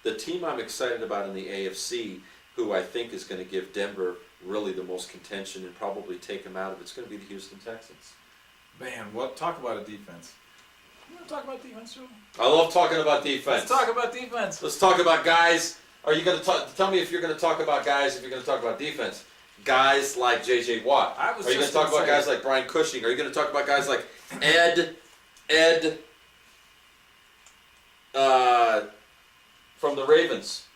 The team I'm excited about in the AFC, who I think is going to give Denver really the most contention and probably take them out of it's going to be the Houston Texans. Man, what? Talk about a defense. You want to talk about defense, Joe? I love talking about defense. Let's talk about defense. Let's talk about guys. Are you going to tell me if you're going to talk about guys, if you're going to talk about defense? Guys like J.J. Watt. Are you going to talk about guys like Brian Cushing? Are you going to talk about guys like Ed from the Ravens?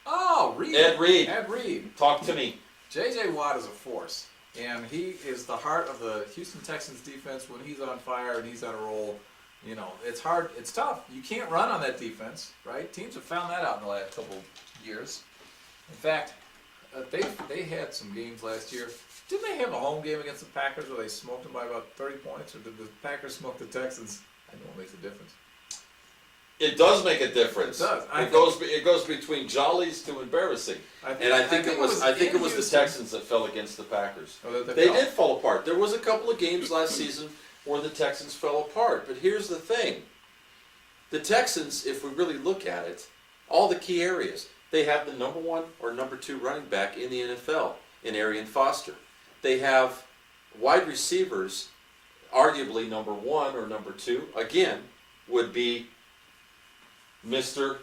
Oh, Reed. Ed Reed. Ed Reed. Talk to me. J.J. Watt is a force, and he is the heart of the Houston Texans defense. When he's on fire and he's on a roll, you know, it's hard. It's tough. You can't run on that defense, right? Teams have found that out in the last couple years. In fact, they had some games last year. Didn't they have a home game against the Packers where they smoked them by about 30 points, or did the Packers smoke the Texans? I know it makes a difference. It does make a difference. It does. It goes between jollies to embarrassing. I think it was the Texans that fell against the Packers. Oh, they did fall apart. There was a couple of games last season where the Texans fell apart. But here's the thing. The Texans, if we really look at it, all the key areas, they have the number 1 or number 2 running back in the NFL in Arian Foster. They have wide receivers, arguably number 1 or number 2, again, would be Mr.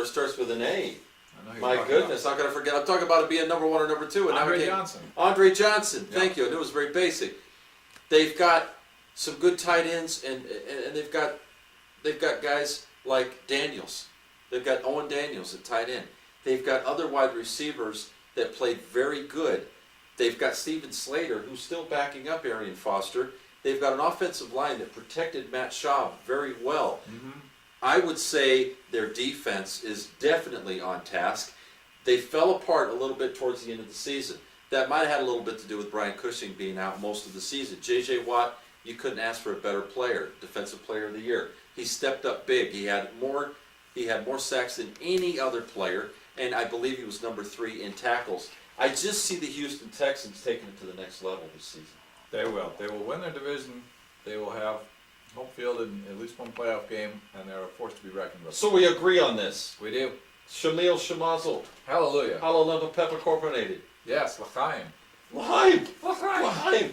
starts with an A. My goodness, how can I forget? I'm talking about it being number 1 or number 2. And Andre Johnson. Andre Johnson, Yep. Thank you. I knew it was very basic. They've got some good tight ends, and they've got guys like Daniels. They've got Owen Daniels at tight end. They've got other wide receivers that played very good. They've got Steven Slater, who's still backing up Arian Foster. They've got an offensive line that protected Matt Schaub very well. Mm-hmm. I would say their defense is definitely on task. They fell apart a little bit towards the end of the season. That might have had a little bit to do with Brian Cushing being out most of the season. J.J. Watt, you couldn't ask for a better player, Defensive Player of the Year. He stepped up big. He had more sacks than any other player, and I believe he was number 3 in tackles. I just see the Houston Texans taking it to the next level this season. They will. They will win their division. They will have home field in at least one playoff game, and they're a force to be reckoned with. So we agree on this. We do. Shamil Shamazel. Hallelujah. Hallelujah, Pepper Corporated. Yes, L'chaim. L'chaim. L'chaim.